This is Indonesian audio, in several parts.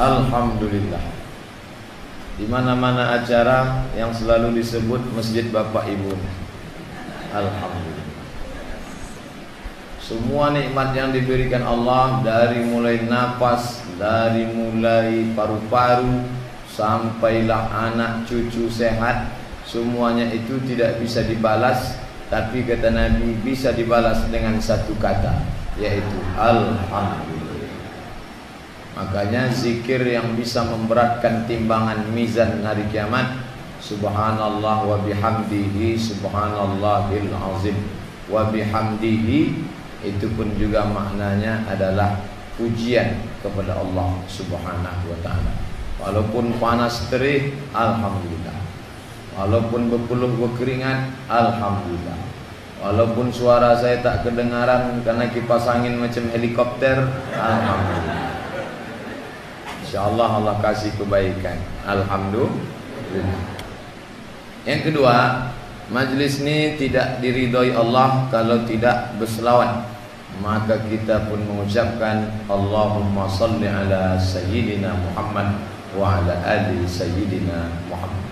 Alhamdulillah. Di mana-mana acara yang selalu disebut masjid Bapak Ibu. Alhamdulillah. Semua nikmat yang diberikan Allah, dari mulai napas, dari mulai paru-paru, sampailah anak cucu sehat, semuanya itu tidak bisa dibalas. Tapi kata Nabi, bisa dibalas dengan satu kata, yaitu Alhamdulillah. Makanya zikir yang bisa memberatkan timbangan mizan hari kiamat, Subhanallah wa bihamdihi subhanallahil azim. Wa bihamdihi itu pun juga maknanya adalah pujian kepada Allah Subhanahu wa ta'ala. Walaupun panas terik, alhamdulillah. Walaupun berpeluh berkeringat, alhamdulillah. Walaupun suara saya tak kedengaran karena kipas angin macam helikopter, alhamdulillah. InsyaAllah Allah kasih kebaikan, alhamdulillah. Yang kedua, majlis ini tidak diridhoi Allah kalau tidak berselawat. Maka kita pun mengucapkan Allahumma salli ala Sayyidina Muhammad wa ala ali Sayyidina Muhammad.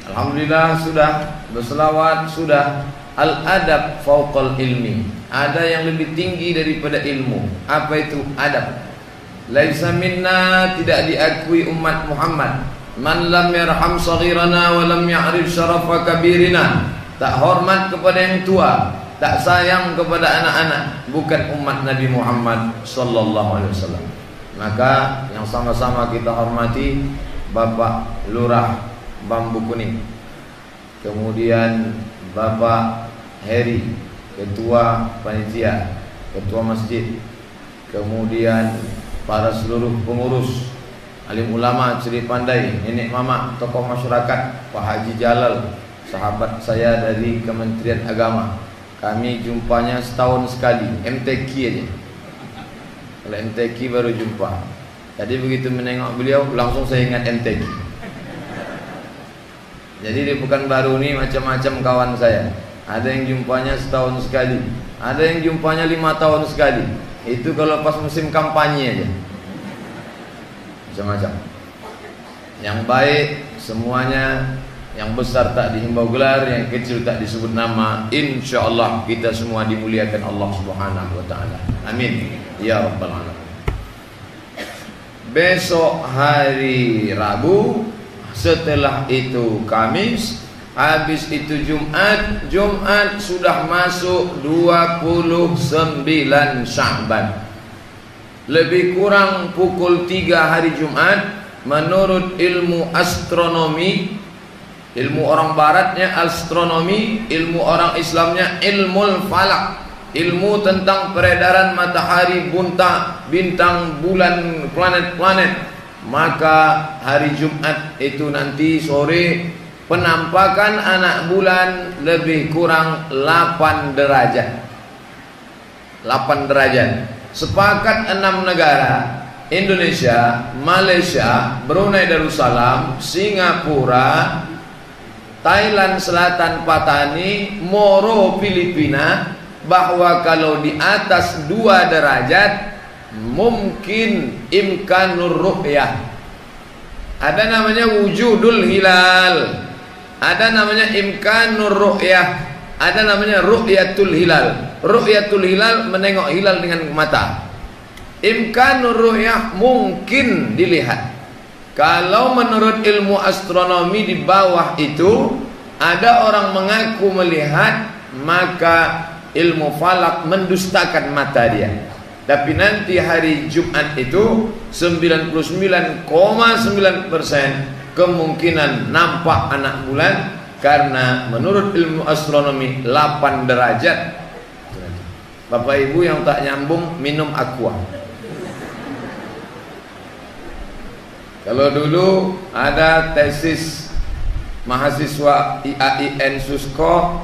Alhamdulillah sudah berselawat, sudah. Al-adab fauqal ilmi. Ada yang lebih tinggi daripada ilmu. Apa itu adab? Laisa minna, tidak diakui umat Muhammad, man lam yarham saghirana wa lam ya'rif syarafa kabirina. Tak hormat kepada yang tua, tak sayang kepada anak-anak, bukan umat Nabi Muhammad sallallahu alaihi wasallam. Maka yang sama-sama kita hormati Bapak Lurah Bambu Kuning, kemudian Bapak Heri, Ketua Panitia, Ketua Masjid, kemudian para seluruh pengurus, alim ulama, ciri pandai, nenek mama, tokoh masyarakat, Pak Haji Jalal, sahabat saya dari Kementerian Agama. Kami jumpanya setahun sekali, MTQ aja. Kalau MTQ baru jumpa. Jadi begitu menengok beliau, langsung saya ingat MTQ. Jadi di Pekanbaru ini macam-macam kawan saya. Ada yang jumpanya setahun sekali, ada yang jumpanya 5 tahun sekali. Itu kalau pas musim kampanye aja. Macam-macam. Yang baik semuanya, yang besar tak dihimbau gelar, yang kecil tak disebut nama. InsyaAllah kita semua dimuliakan Allah Subhanahu wa ta'ala. Amin ya rabbal alamin. Besok hari Rabu, setelah itu Kamis, habis itu Jumat. Jumat sudah masuk 29 Sya'ban. Lebih kurang pukul 3 hari Jumat. Menurut ilmu astronomi, ilmu orang baratnya astronomi, ilmu orang Islamnya ilmu falak, ilmu tentang peredaran matahari, bintang, bulan, planet-planet. Maka hari Jumat itu nanti sore, penampakan anak bulan lebih kurang 8 derajat. 8 derajat. Sepakat 6 negara, Indonesia, Malaysia, Brunei Darussalam, Singapura, Thailand Selatan Patani, Moro Filipina, bahwa kalau di atas 2 derajat mungkin imkanur ru'yah. Ada namanya wujudul hilal, ada namanya imkanur ru'yah, ada namanya ru'yatul hilal. Ru'yatul hilal menengok hilal dengan mata. Imkanur ru'yah mungkin dilihat. Kalau menurut ilmu astronomi di bawah itu ada orang mengaku melihat, maka ilmu falak mendustakan mata dia. Tapi nanti hari Jumat itu 99,9% kemungkinan nampak anak bulan, karena menurut ilmu astronomi 8 derajat. Bapak Ibu yang tak nyambung, minum aqua. Kalau dulu ada tesis mahasiswa IAIN Susko,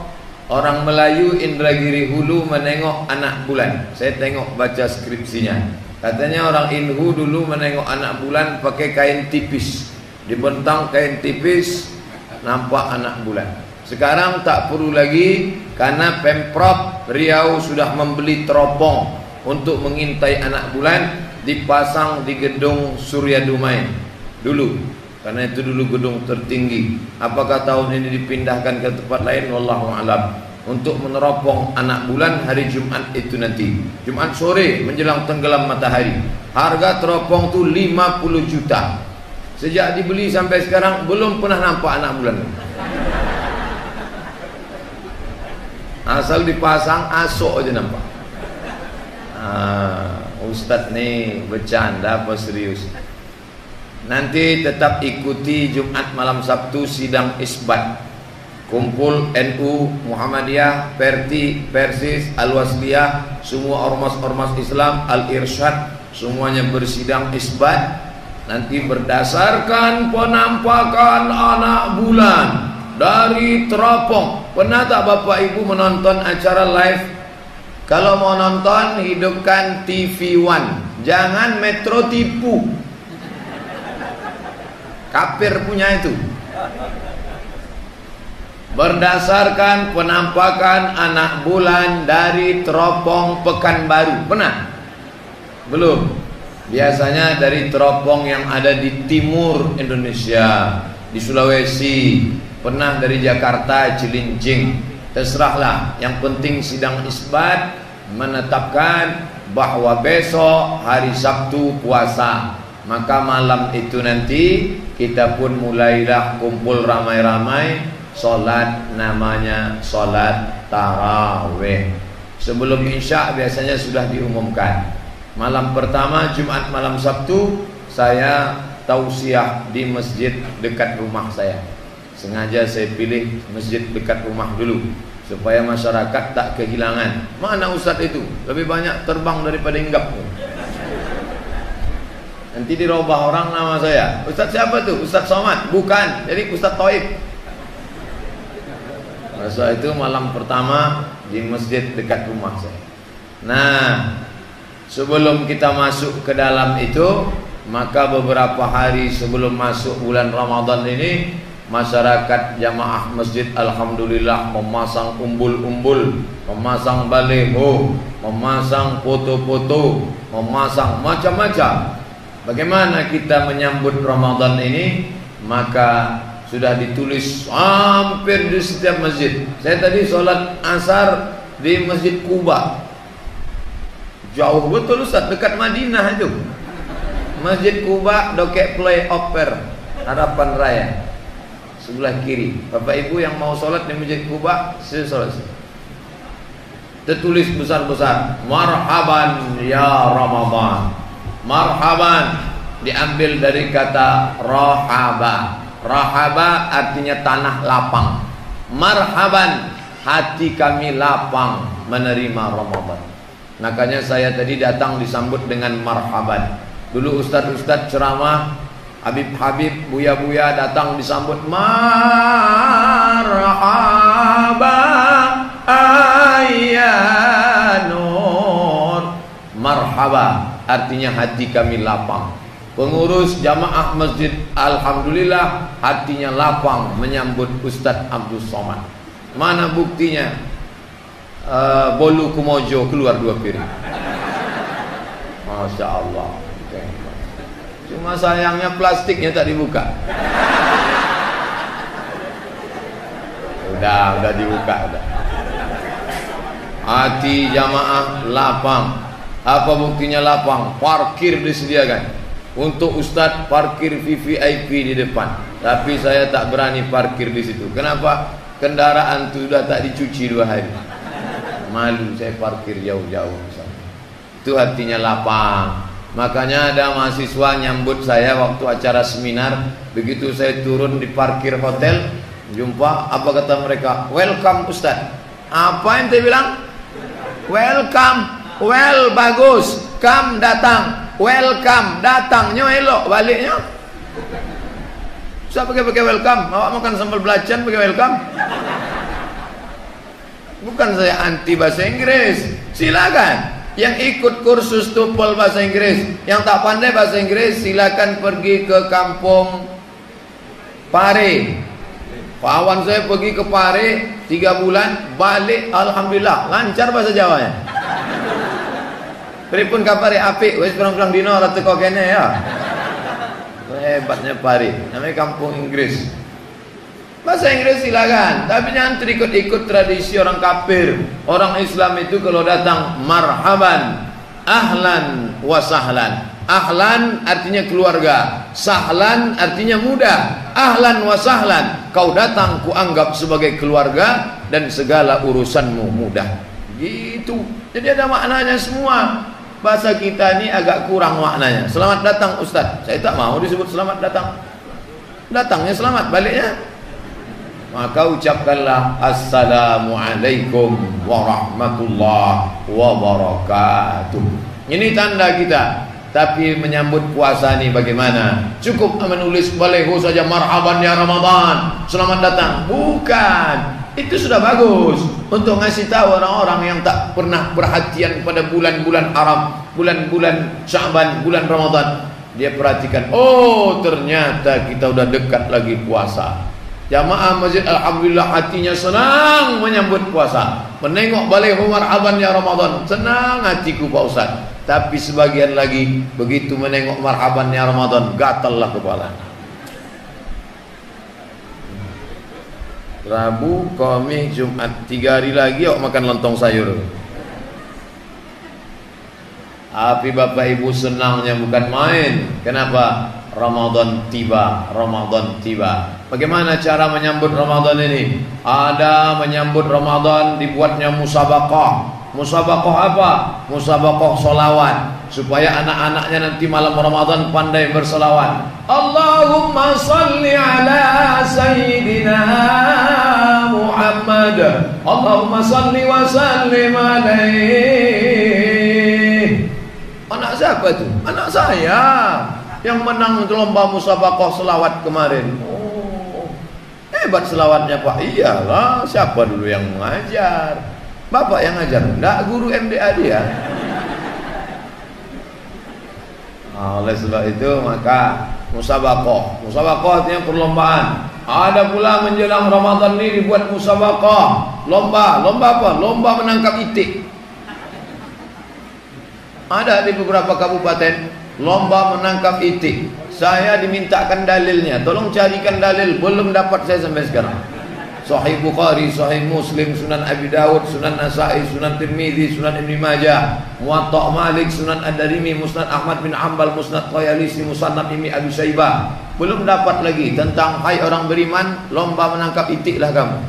orang Melayu Indragiri Hulu menengok anak bulan. Saya tengok baca skripsinya. Katanya orang Inhu dulu menengok anak bulan pakai kain tipis, dibentang kain tipis, nampak anak bulan. Sekarang tak perlu lagi, karena Pemprov Riau sudah membeli teropong untuk mengintai anak bulan. dipasang di gedung Surya Dumai dulu, karena itu dulu gedung tertinggi. Apakah tahun ini dipindahkan ke tempat lain? Wallahu a'lam. Untuk meneropong anak bulan hari Jumat itu nanti, Jumat sore menjelang tenggelam matahari. Harga teropong tuh 50 juta. Sejak dibeli sampai sekarang belum pernah nampak anak bulan. Asal dipasang asok aja nampak. Ustadz nih bercanda apa serius? Nanti tetap ikuti Jumat malam Sabtu sidang isbat. Kumpul NU, Muhammadiyah, Perti, Persis, Al-Wasliyah, semua ormas-ormas Islam, Al-Irsyad, semuanya bersidang isbat. Nanti berdasarkan penampakan anak bulan dari teropong. Pernah tak Bapak Ibu menonton acara live? Kalau mau nonton, hidupkan TV One, jangan Metro tipu. Kafir punya itu. Berdasarkan penampakan anak bulan dari teropong Pekanbaru. Pernah? Belum. Biasanya dari teropong yang ada di timur Indonesia, di Sulawesi. Pernah dari Jakarta, Cilincing. Terserahlah. Yang penting sidang isbat menetapkan bahwa besok hari Sabtu puasa. Maka malam itu nanti kita pun mulailah kumpul ramai-ramai, sholat, namanya sholat tarawih. Sebelum isya biasanya sudah diumumkan. Malam pertama Jumat malam Sabtu saya tausiah di masjid dekat rumah saya. Sengaja saya pilih masjid dekat rumah dulu supaya masyarakat tak kehilangan. Mana ustadz itu? Lebih banyak terbang daripada hinggap. Nanti dirubah orang nama saya. Ustadz siapa tuh? Ustadz Somad? Bukan. Jadi Ustadz Toib. Masa itu malam pertama di masjid dekat rumah saya. Nah, sebelum kita masuk ke dalam itu, maka beberapa hari sebelum masuk bulan Ramadan ini, masyarakat jamaah masjid alhamdulillah memasang umbul-umbul, memasang baliho, memasang foto-foto, memasang macam-macam. Bagaimana kita menyambut Ramadan ini? Maka sudah ditulis hampir di setiap masjid. Saya tadi sholat asar di Masjid Kuba. Jauh betul Ustaz, dekat Madinah itu. Masjid Kuba, Dokek Flyover Harapan Raya sebelah kiri. Bapak Ibu yang mau sholat di Masjid Kuba, saya sholat sini. Tertulis besar-besar, marhaban ya Ramadan. Marhaban diambil dari kata rahaba. Rahaba artinya tanah lapang. Marhaban, hati kami lapang menerima Ramadan. Makanya saya tadi datang disambut dengan marhaban. Dulu ustaz-ustaz ceramah, Habib-habib, buya-buya datang disambut marhaba ayyanur. Marhaba artinya hati kami lapang. Pengurus jamaah masjid alhamdulillah hatinya lapang menyambut Ustadz Abdul Somad. Mana buktinya? Bolu Kumojo keluar 2 piring. Masya Allah. Cuma sayangnya plastiknya tak dibuka. Udah dibuka udah. Hati jamaah lapang. Apa buktinya lapang? Parkir disediakan. Untuk Ustadz parkir VVIP di depan. Tapi saya tak berani parkir di situ. Kenapa? Kendaraan itu sudah tak dicuci 2 hari. Malu saya parkir jauh-jauh. Itu hatinya lapang. Makanya ada mahasiswa nyambut saya waktu acara seminar. Begitu saya turun di parkir hotel, jumpa, apa kata mereka? Welcome Ustadz. Apa yang dia bilang? Welcome. Well, bagus. Come, datang. Welcome, datangnya elok, baliknya saya pakai welcome. Awak makan sambal belacan pakai welcome? Bukan saya anti bahasa Inggris. Silakan yang ikut kursus TOEFL bahasa Inggris, yang tak pandai bahasa Inggris, silakan pergi ke kampung Pare. Kawan saya pergi ke Pare 3 bulan, balik alhamdulillah lancar bahasa Jawanya. Pripun kapare apik, wis pirang-pirang dina ora teko kene ya. Hebatnya Pari, namanya kampung Inggris. Bahasa Inggris silakan, tapi jangan ikut tradisi orang kafir. Orang Islam itu kalau datang marhaban, ahlan wa sahlan. Ahlan artinya keluarga, sahlan artinya mudah. Ahlan wa sahlan, kau datang kuanggap sebagai keluarga dan segala urusanmu mudah. Gitu. Jadi ada maknanya semua. Bahasa kita ini agak kurang maknanya. Selamat datang Ustaz. Saya tak mau disebut selamat datang. Datangnya selamat, baliknya maka ucapkanlah Assalamualaikum warahmatullahi wabarakatuh. Ini tanda kita. Tapi menyambut puasa ini bagaimana? Cukup menulis baleho saja, marhaban ya Ramadan, selamat datang. Bukan. Itu sudah bagus untuk ngasih tahu orang-orang yang tak pernah perhatian pada bulan-bulan Arab, bulan-bulan Sya'ban, bulan Ramadan. Dia perhatikan, oh ternyata kita udah dekat lagi puasa. Jamaah masjid alhamdulillah hatinya senang menyambut puasa. Menengok baleho marhaban ya Ramadan, senang hatiku Pak Ustaz. Tapi sebagian lagi begitu menengok marhaban ya Ramadan, gatallah kepala. Rabu, Kamis, Jumat, 3 hari lagi awak makan lontong sayur. Tapi Bapak Ibu senangnya bukan main. Kenapa? Ramadan tiba, Ramadan tiba. Bagaimana cara menyambut Ramadan ini? Ada menyambut Ramadan dibuatnya musabaqah. Musabaqah apa? Musabaqah solawat, supaya anak-anaknya nanti malam Ramadan pandai bersolawat. Allahumma salli ala Sayyidina Muhammad, Allahumma salli wa sallim alaihi. Anak siapa itu? Anak saya yang menang lomba musabaqah selawat kemarin. Oh, hebat selawatnya Pak. Iyalah, siapa dulu yang mengajar? Bapak yang ngajar, enggak guru MDA dia. Oleh sebab itu maka musabaqah. Musabaqah artinya perlombaan. Ada pula menjelang Ramadan ini dibuat musabaqah. Lomba apa? Lomba menangkap itik. Ada di beberapa kabupaten lomba menangkap itik. Saya dimintakan dalilnya. Tolong carikan dalil, belum dapat saya sampai sekarang. Sahih Bukhari, Sahih Muslim, Sunan Abi Dawud, Sunan Nasa'i, Sunan Tirmidzi, Sunan Ibn Majah, Muwatta' Malik, Sunan Ad-Darimi, Musnad Ahmad bin Hanbal, Musnad Tayalisi, Musannaf Ibnu Abi Syaibah. Belum dapat lagi tentang hai orang beriman, lomba menangkap itiklah kamu.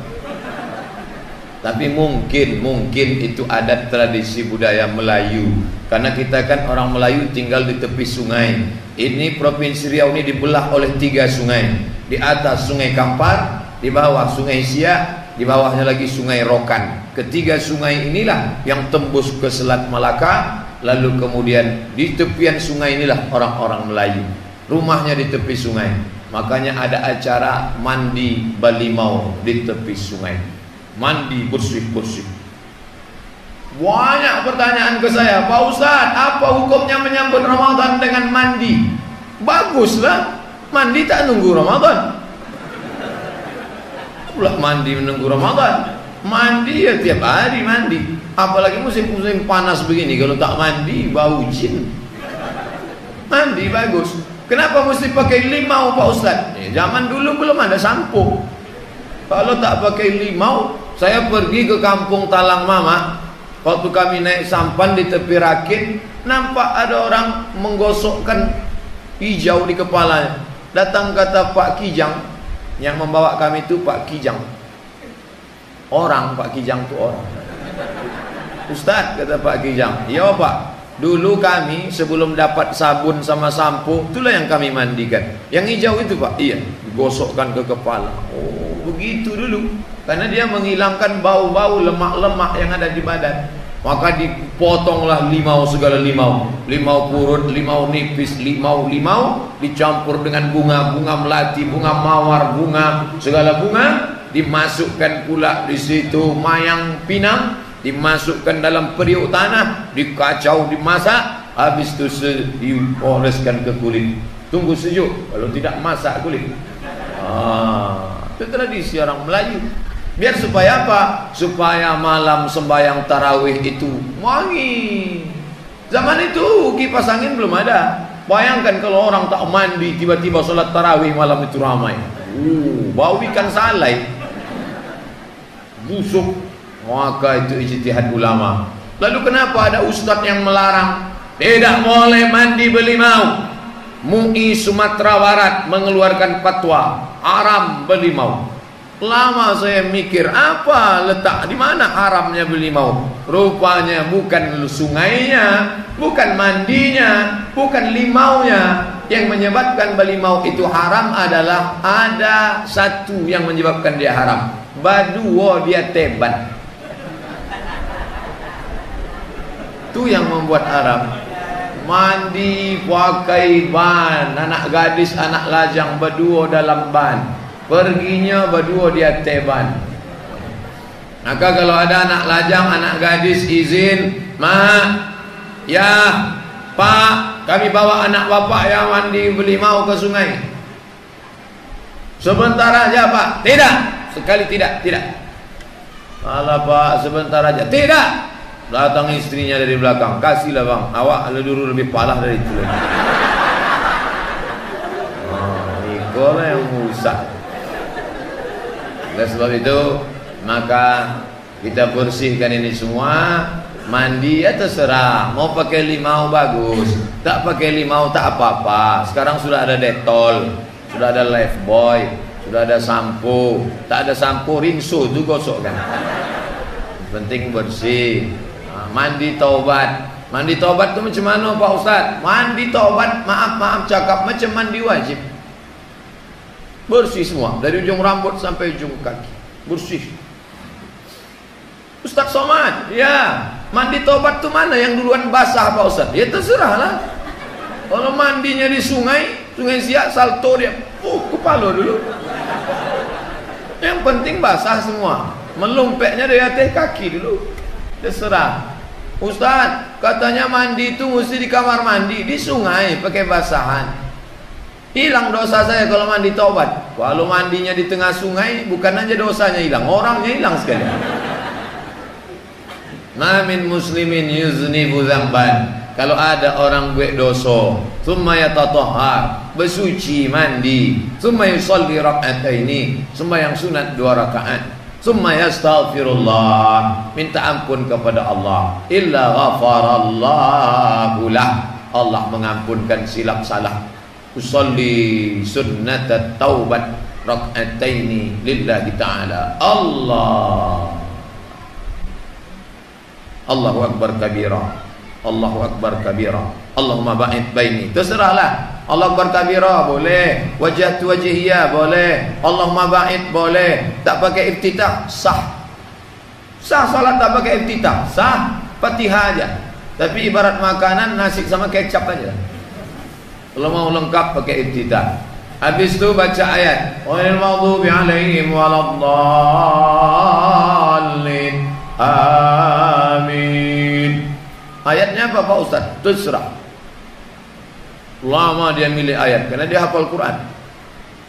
Tapi mungkin itu adat tradisi budaya Melayu. Karena kita kan orang Melayu tinggal di tepi sungai. Ini Provinsi Riau ini dibelah oleh 3 sungai. Di atas Sungai Kampar, di bawah Sungai Siak, di bawahnya lagi Sungai Rokan. Ketiga sungai inilah yang tembus ke Selat Malaka. Lalu kemudian di tepian sungai inilah orang-orang Melayu. Rumahnya di tepi sungai. Makanya ada acara mandi balimau di tepi sungai. Mandi bersih-bersih. Banyak pertanyaan ke saya, Pak Ustaz, apa hukumnya menyambut Ramadan dengan mandi? Baguslah, mandi tak nunggu Ramadan. Pula mandi menunggu Ramadan. Mandi ya tiap hari mandi. Apalagi musim-musim panas begini, kalau tak mandi bau jin. Mandi bagus. Kenapa mesti pakai limau Pak Ustaz? Zaman dulu belum ada sampo. Kalau tak pakai limau, saya pergi ke kampung Talang Mama. Waktu kami naik sampan di tepi rakit, nampak ada orang menggosokkan hijau di kepalanya. Datang kata Pak Kijang, yang membawa kami itu Pak Kijang. Orang, Pak Kijang itu orang. Ustaz, kata Pak Kijang, iya Pak, dulu kami sebelum dapat sabun sama sampo, itulah yang kami mandikan. Yang hijau itu Pak, iya, digosokkan ke kepala. Oh, begitu dulu. Karena dia menghilangkan bau-bau lemak-lemak yang ada di badan. Maka dipotonglah limau, segala limau. Limau purut, limau nipis, limau dicampur dengan bunga melati, bunga mawar, bunga, segala bunga. Dimasukkan pula di situ mayang pinang, dimasukkan dalam periuk tanah, dikacau, dimasak. Habis itu dioleskan ke kulit. Tunggu sejuk, kalau tidak masak kulit. Itu tradisi orang Melayu. Biar supaya apa? Supaya malam sembahyang tarawih itu wangi. Zaman itu kipas angin belum ada. Bayangkan kalau orang tak mandi tiba-tiba sholat tarawih malam itu ramai. Bau ikan salai, busuk. Maka itu ijtihad ulama. Lalu kenapa ada ustadz yang melarang? Tidak boleh mandi belimau. MUI Sumatera Barat mengeluarkan fatwa haram belimau. Lama saya mikir, apa letak di mana haramnya belimau? Rupanya bukan sungainya, bukan mandinya, bukan limaunya. Yang menyebabkan belimau itu haram adalah ada satu yang menyebabkan dia haram. Baduo dia teban. Itu yang membuat haram. Mandi pakai ban, anak gadis, anak lajang berdua dalam ban. Perginya berdua dia teban. Maka kalau ada anak lajang, anak gadis izin, "Ma, ya, Pak, kami bawa anak bapak yang mandi belimau ke sungai." "Sebentar aja, Pak." "Tidak, sekali tidak." "Alah, Pak, sebentar aja." "Tidak." Datang istrinya dari belakang, "Kasihlah, Bang, awak dulu lebih palah dari itu." Ikolah yang rusak. Oleh sebab itu, maka kita bersihkan ini semua. Mandi ya terserah, mau pakai limau bagus, tak pakai limau tak apa-apa. Sekarang sudah ada Dettol, sudah ada Lifebuoy, sudah ada sampo. Tak ada sampo, rinso tu gosok kan. Penting bersih. Mandi taubat. Mandi taubat tu macam mana Pak Ustaz? Mandi taubat, maaf cakap, macam mandi wajib. Bersih semua, dari ujung rambut sampai ujung kaki, bersih. Ustaz Somad, ya, mandi taubat tu mana yang duluan basah Pak Ustaz? Ya terserahlah. Kalau mandinya di sungai Siak, salto dia, kepala dulu. Yang penting basah semua. Melumpeknya dari atas kaki dulu. Terserah. Ustaz, katanya mandi itu mesti di kamar mandi, di sungai pakai basahan. Hilang dosa saya kalau mandi taubat. Kalau mandinya di tengah sungai, bukan aja dosanya hilang, orangnya hilang sekali. Ma min muslimin yuznibu dzamban. Kalau ada orang buat dosa, thumma yatatahhar, bersuci mandi, thumma yusalli rak'ataini, sembahyang sunat 2 rakaat, thumma yastaghfirullah, minta ampun kepada Allah, illa ghafarallahu lah, Allah mengampunkan silap salah. Usalli sunnatat taubat rak'ataini lillahi ta'ala. Allahu akbar kabira, Allahu akbar kabira, Allahumma ba'id baini. Terserahlah. Allahu akbar kabira boleh, wajhatu wajhiyah boleh, Allahumma ba'id boleh. Tak pakai iftitah sah. Sah salat tak pakai iftitah sah, Fatihah aja. Tapi ibarat makanan nasi sama kecap aja. Kalau mau lengkap pakai iftitah. Habis itu baca ayat, ghairil maghdubi 'alaihim waladdallin. Amin. Ayatnya apa Pak Ustaz? Terserah. Lama dia milih ayat karena dia hafal Quran.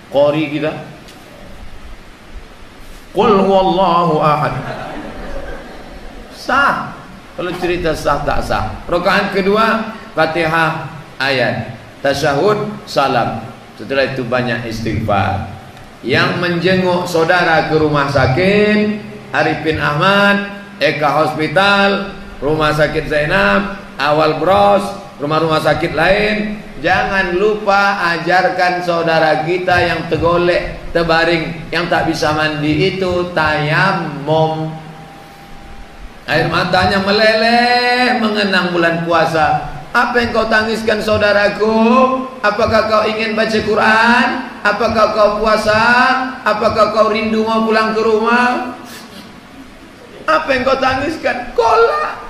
Qari kita. Qul huwallahu ahad. Sah. Kalau cerita sah tak sah. Rakaat kedua Fatihah ayat, tasyahud salam. Setelah itu banyak istighfar. Yang menjenguk saudara ke rumah sakit, Arifin Ahmad, Eka Hospital, Rumah Sakit Zainab, Awal Bros, rumah-rumah sakit lain, jangan lupa ajarkan saudara kita yang tergolek, terbaring, yang tak bisa mandi itu tayammum. Air matanya meleleh mengenang bulan puasa. Apa yang kau tangiskan saudaraku? Apakah kau ingin baca Quran? Apakah kau puasa? Apakah kau rindu mau pulang ke rumah? Apa yang kau tangiskan? Kolak.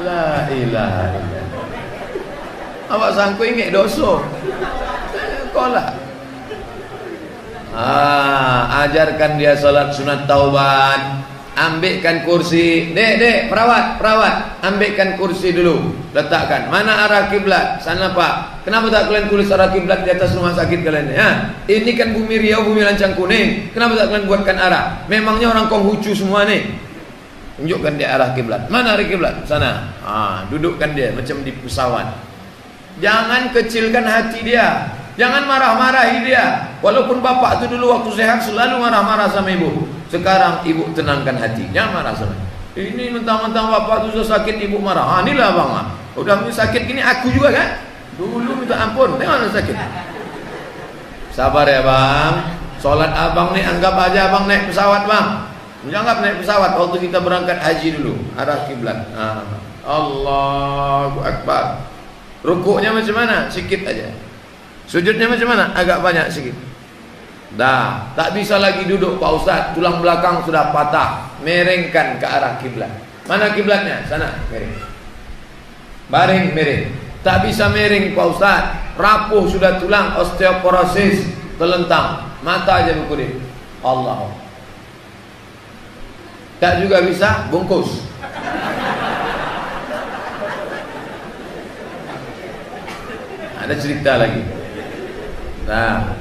La ilaha illallah. Awak sangku ingat dosa. Kolak. Ajarkan dia salat sunat taubat. Ambilkan kursi. Dek, perawat, ambilkan kursi dulu. Letakkan. Mana arah kiblat? Sana Pak. Kenapa tak kalian tulis arah kiblat di atas rumah sakit kalian? Ya, ini kan bumi Riau, bumi Lancang Kuning. Kenapa tak kalian buatkan arah? Memangnya orang Konghucu semua nih. tunjukkan dia arah kiblat. Mana arah kiblat? Sana. Dudukkan dia macam di pesawat. Jangan kecilkan hati dia. Jangan marah-marahi dia. Walaupun bapak itu dulu waktu sehat selalu marah-marah sama ibu. Sekarang ibu tenangkan hati. Jangan marah sama. Ini mentang-mentang bapak itu sudah sakit ibu marah. Inilah bang. Udah sakit gini aku juga kan. Dulu minta ampun. Mana sakit? Sabar ya bang. Solat abang nih anggap aja abang naik pesawat bang. Jangan naik pesawat waktu kita berangkat haji dulu. Arah kiblat. Allahu Akbar. Rukuknya macam mana? Sikit aja. Sujudnya macam mana? Agak banyak sikit. Dah, tak bisa lagi duduk Pak Ustaz. Tulang belakang sudah patah. Merengkan ke arah kiblat. Mana kiblatnya? Sana, miring. Baring, miring. Tak bisa miring Pak Ustaz. Rapuh sudah tulang, osteoporosis, telentang. Mata aja berkedip. Allah. Tak juga bisa bungkus. Ada cerita lagi. Nah,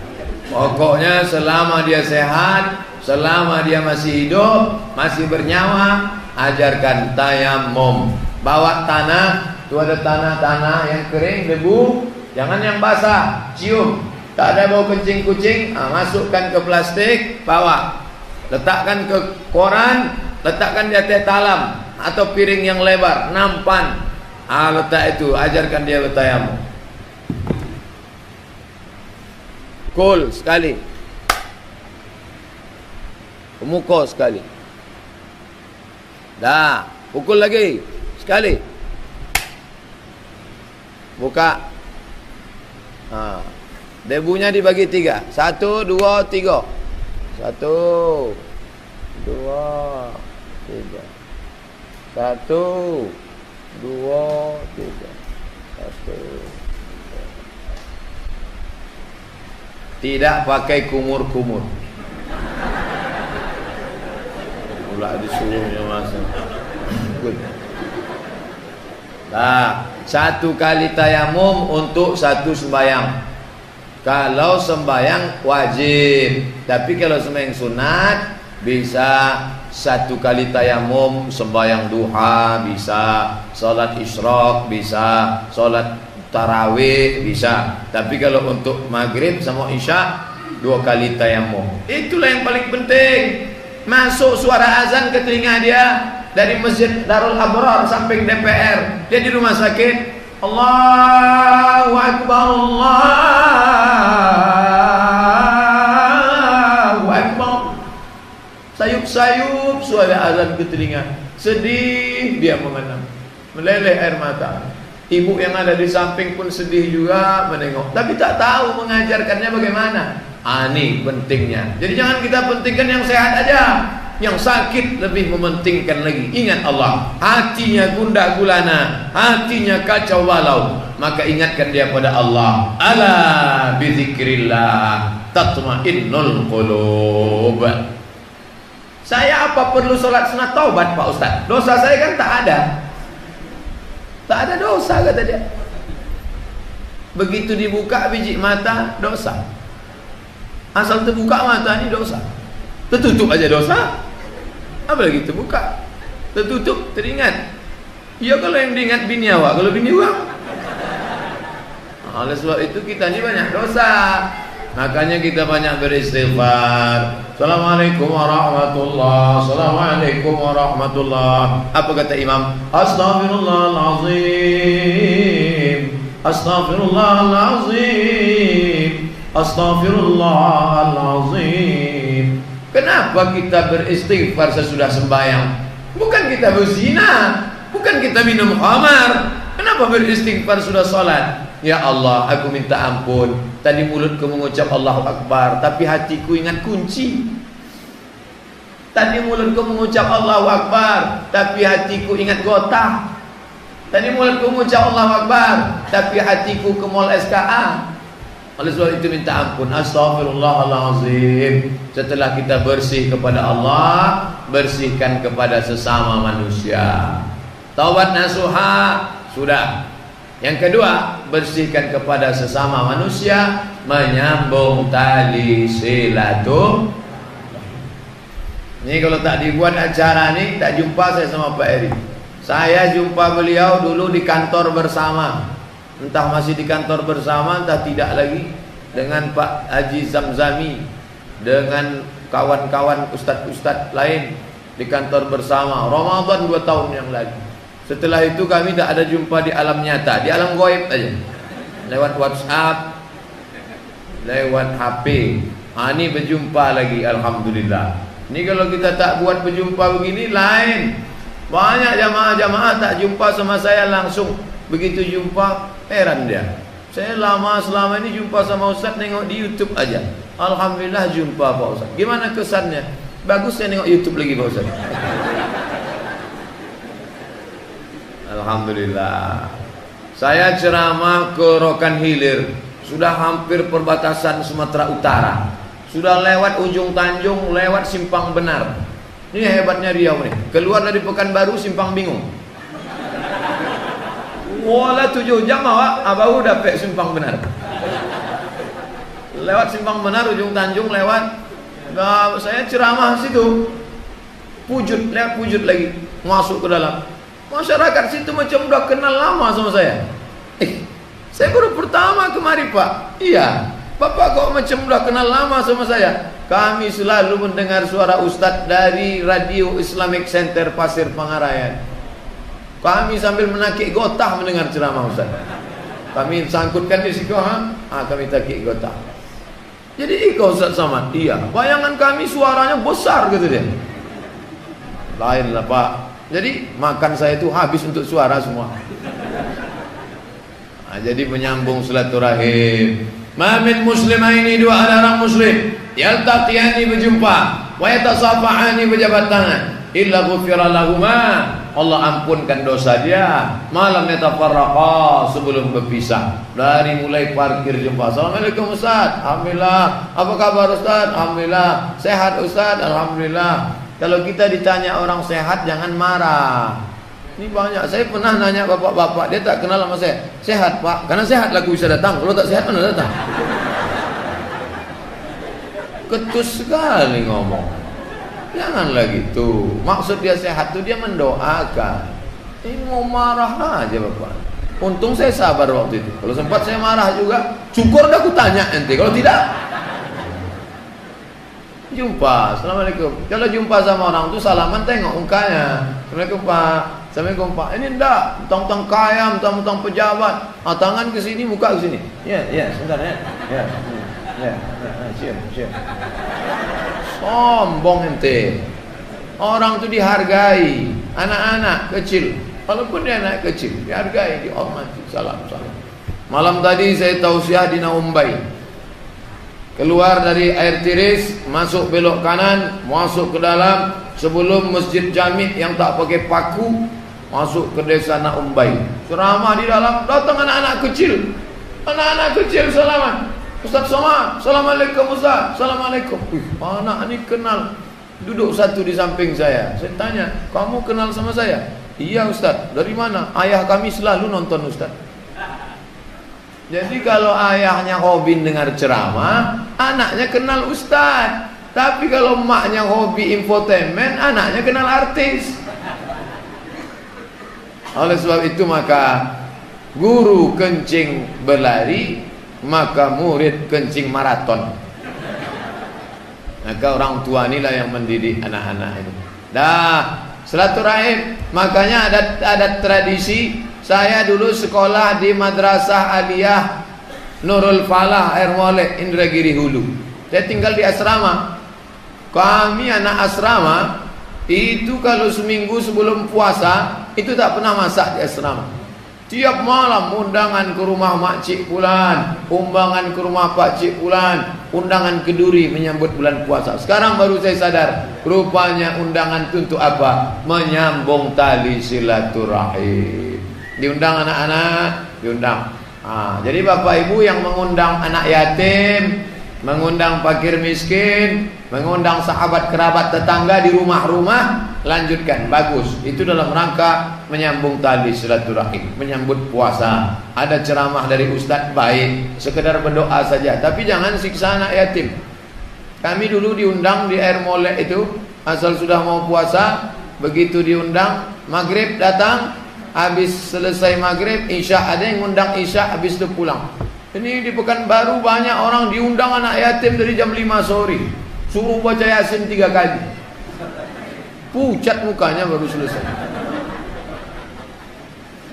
pokoknya selama dia sehat, selama dia masih hidup, masih bernyawa, ajarkan tayamum. Bawa tanah, itu ada tanah-tanah yang kering, debu, jangan yang basah, cium. Tak ada bau kencing kucing, masukkan ke plastik, bawa. Letakkan ke koran, letakkan di atas talam atau piring yang lebar, nampan. Letak itu, ajarkan dia bertayamum. Kul sekali. Pemukul sekali. Dah, pukul lagi sekali. Buka. Debunya dibagi 3. 1, 2, 3. 1, 2, 3. 1, 2, 3. 1. Tidak pakai kumur-kumur. Pula disuruhnya masuk. Nah, 1 kali tayamum untuk 1 sembahyang. Kalau sembahyang wajib. Tapi kalau sembahyang sunat bisa 1 kali tayamum, sembahyang duha bisa, salat isyraq bisa, salat tarawih bisa. Tapi kalau untuk maghrib sama isya 2 kali tayamum. Itulah yang paling penting. Masuk suara azan ke telinga dia dari Masjid Darul Abrar sampai DPR. Dia di rumah sakit, Allahu Akbar, Allahu Akbar. Sayup-sayup suara azan ke telinga. Sedih dia mengenang, meleleh air mata. Ibu yang ada di samping pun sedih juga menengok, tapi tak tahu mengajarkannya bagaimana. Ini pentingnya. Jadi jangan kita pentingkan yang sehat aja, yang sakit lebih mementingkan lagi. Ingat Allah. Hatinya gundah gulana, hatinya kacau balau, maka ingatkan dia pada Allah. Ala bizikrillah tatmainnul qulub. Saya apa perlu sholat sunat taubat Pak Ustaz? Dosa saya kan tak ada. Tak ada dosa kata dia. Begitu dibuka biji mata, dosa. Asal terbuka mata ini dosa. Tertutup aja dosa. Apalagi terbuka. Tertutup, teringat. Ya kalau yang diingat bini awak, kalau bini awak. Oleh sebab itu kita ini banyak dosa. Makanya kita banyak beristighfar. Assalamualaikum warahmatullahi wabarakatuh. Assalamualaikum warahmatullahi. Apa kata imam? Astaghfirullahalazim. Astaghfirullahalazim. Astaghfirullahalazim. Kenapa kita beristighfar sesudah sembahyang? Bukan kita berzina, bukan kita minum khamar. Kenapa beristighfar sudah salat? Ya Allah, aku minta ampun. Tadi mulutku mengucap Allahu Akbar, tapi hatiku ingat kunci. Tadi mulutku mengucap Allahu Akbar, tapi hatiku ingat gotah. Tadi mulutku mengucap Allahu Akbar, tapi hatiku ke mall SKA. Oleh sebab itu minta ampun. Astaghfirullahalazim. Setelah kita bersih kepada Allah, bersihkan kepada sesama manusia. Taubat nasuha sudah. Yang kedua, bersihkan kepada sesama manusia, menyambung tali silaturahim. Ini kalau tak dibuat acara ni, tak jumpa saya sama Pak Eri. Saya jumpa beliau dulu di kantor bersama. Entah masih di kantor bersama, entah tidak lagi. Dengan Pak Haji Zamzami, dengan kawan-kawan ustaz-ustaz lain di kantor bersama. Ramadan 2 tahun yang lalu. Setelah itu kami tak ada jumpa di alam nyata, di alam gaib aja. Lewat WhatsApp, lewat HP. Ini berjumpa lagi, alhamdulillah. Ini kalau kita tak buat berjumpa begini lain. Banyak jamaah-jamaah tak jumpa sama saya langsung. Begitu jumpa, heran dia. Saya lama selama ini jumpa sama Ustaz nengok di YouTube aja. Alhamdulillah jumpa Pak Ustaz. Gimana kesannya? Bagus saya nengok YouTube lagi Pak Ustaz. Alhamdulillah. Saya ceramah ke Rokan Hilir. Sudah hampir perbatasan Sumatera Utara. Sudah lewat ujung Tanjung, lewat Simpang Benar. Ini hebatnya Riau nih. Keluar dari Pekanbaru Simpang Bingung. Wala 7 jam awak baru dapat Simpang Benar. Lewat Simpang Benar ujung Tanjung lewat. Nah, saya ceramah situ. Pujut, lewat Pujut lagi. Masuk ke dalam. Masyarakat situ macam udah kenal lama sama saya. Saya baru pertama kemari Pak. Iya. Bapak kok macam udah kenal lama sama saya. Kami selalu mendengar suara Ustadz dari Radio Islamic Center Pasir Pangarayan. Kami sambil menakik gotah mendengar ceramah Ustadz. Kami sangkutkan di sikoham, kami takik gotah. Jadi ikut Ustadz Samad. Iya. Bayangan kami suaranya besar gitu dia. Lain lah Pak. Jadi makan saya itu habis untuk suara semua. Jadi menyambung silaturahim. Ma min muslimaini, 2 orang muslim yaltaqiyani berjumpa wa yatasafahani berjabat tangan illa ghufira lahuma, Allah ampunkan dosa dia malam yatafarraqa, sebelum berpisah. Dari mulai parkir jumpa, Assalamualaikum Ustaz, alhamdulillah. Apa kabar Ustaz? Alhamdulillah. Sehat Ustaz? Alhamdulillah. Kalau kita ditanya orang sehat jangan marah. Ini banyak, saya pernah nanya bapak-bapak, dia tak kenal sama saya. Sehat Pak, karena sehat lah aku bisa datang. Kalau tak sehat mana datang? Ketus sekali ngomong. Janganlah gitu. Maksud dia sehat tu dia mendoakan. Ini mau marah aja bapak. Untung saya sabar waktu itu. Kalau sempat saya marah juga, syukur dah aku tanya nanti. Kalau tidak, jumpa, Assalamualaikum. Kalau jumpa sama orang tu salaman, tengok mukanya. Assalamualaikum Pak. Assalamualaikum Pak. Ini enggak, tentang kaya, tentang pejabat. Tangan ke sini, muka ke sini. Ya, sebentar ya. Ya, siap. Sombong ente. Orang tu dihargai. Anak-anak kecil, walaupun dia anak kecil, dihargai, dihormati. Salam. Malam tadi saya tausiah di Naumbai. Keluar dari air tiris, masuk belok kanan, masuk ke dalam, sebelum Masjid Jamid yang tak pakai paku, masuk ke desa Naumbai. Ceramah di dalam, datang anak-anak kecil. Anak-anak kecil salaman. Ustaz Somad, Assalamualaikum Ustaz. Assalamualaikum. Anak ni kenal. Duduk satu di samping saya. Saya tanya, kamu kenal sama saya? Iya Ustaz. Dari mana? Ayah kami selalu nonton Ustaz. Jadi kalau ayahnya hobi dengar ceramah, anaknya kenal Ustaz. Tapi kalau maknya hobi infotainment, anaknya kenal artis. Oleh sebab itu maka guru kencing berlari, maka murid kencing maraton. Maka orang tua inilah yang mendidik anak-anak itu. Dah, silaturahim. Makanya ada tradisi. Saya dulu sekolah di Madrasah Aliyah Nurul Falah Air Molek Indragiri Hulu. Saya tinggal di asrama. Kami anak asrama itu kalau seminggu sebelum puasa itu tak pernah masak di asrama. Tiap malam undangan ke rumah makcik pulan, umbangan ke rumah pakcik pulan, undangan ke duri menyambut bulan puasa. Sekarang baru saya sadar, rupanya undangan itu untuk apa? Menyambung tali silaturahim. Diundang anak-anak, diundang. Jadi bapak ibu yang mengundang anak yatim, mengundang fakir miskin, mengundang sahabat kerabat tetangga di rumah-rumah, lanjutkan, bagus. Itu dalam rangka menyambung tali silaturahim, menyambut puasa. Ada ceramah dari ustaz, baik, sekedar berdoa saja, tapi jangan siksa anak yatim. Kami dulu diundang di Air Molek itu, asal sudah mau puasa, begitu diundang, maghrib datang, habis selesai maghrib, isya, ada yang ngundang isya, habis itu pulang. Ini di Pekanbaru banyak orang diundang anak yatim dari jam 5 sore, suruh baca Yasin 3 kali. Pucat mukanya baru selesai.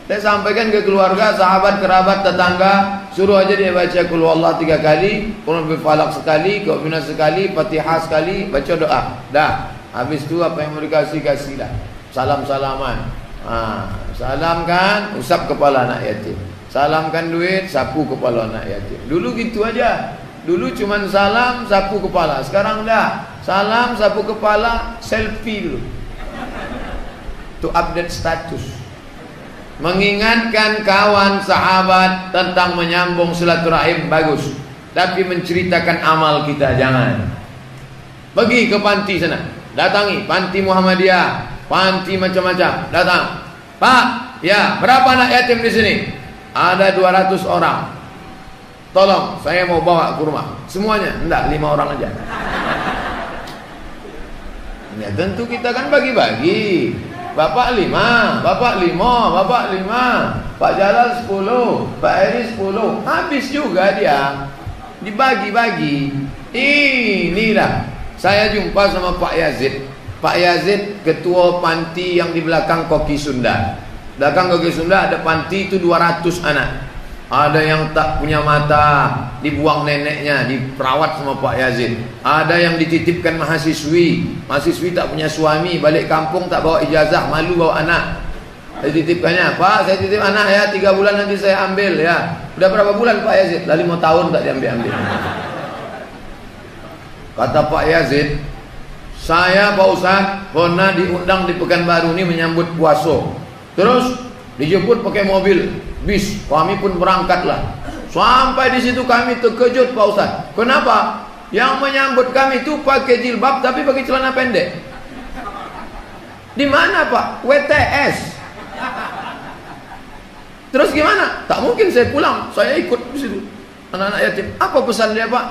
Saya sampaikan ke keluarga, sahabat, kerabat, tetangga, suruh aja dia baca Qul Huwallah 3 kali, Qul Falaq sekali, Qul Nas sekali, Fatihah sekali, baca doa. Dah. Habis itu apa yang mau dikasih, kasihlah. Salam-salaman. Salam kan, usap kepala anak yatim. Salamkan duit, sapu kepala anak yatim. Dulu gitu aja. Dulu cuman salam, sapu kepala. Sekarang dah. Salam, sapu kepala, selfie dulu. To update status. Mengingatkan kawan sahabat tentang menyambung silaturahim bagus, tapi menceritakan amal kita jangan. Pergi ke panti sana, datangi panti Muhammadiyah, panti macam-macam, datang. Pak, ya berapa anak yatim di sini? Ada 200 orang. Tolong, saya mau bawa ke rumah. Semuanya? Enggak, 5 orang aja. Ya tentu kita kan bagi-bagi. Bapak 5, Bapak 5, Bapak 5, Pak Jalal 10, Pak Eri 10. Habis juga dia. Dibagi-bagi. Inilah saya jumpa sama Pak Yazid. Pak Yazid ketua panti yang di belakang Koki Sunda. Belakang Koki Sunda ada panti itu 200 anak. Ada yang tak punya mata, dibuang neneknya, diperawat sama Pak Yazid. Ada yang dititipkan mahasiswi, mahasiswi tak punya suami, balik kampung tak bawa ijazah, malu bawa anak. Dititipkannya, Pak saya titip anak ya, 3 bulan nanti saya ambil ya. Udah berapa bulan Pak Yazid? Lah 5 tahun tak diambil-ambil. Kata Pak Yazid, saya Pak Ustadz pernah diundang di Pekanbaru ini menyambut puasa. Terus dijemput pakai mobil bis, kami pun berangkatlah. Sampai di situ kami terkejut Pak Ustaz. Kenapa? Yang menyambut kami itu pakai jilbab tapi pakai celana pendek. Di mana Pak? WTS. Terus gimana? Tak mungkin saya pulang, saya ikut di situ. Anak-anak yatim. Apa pesan dia Pak?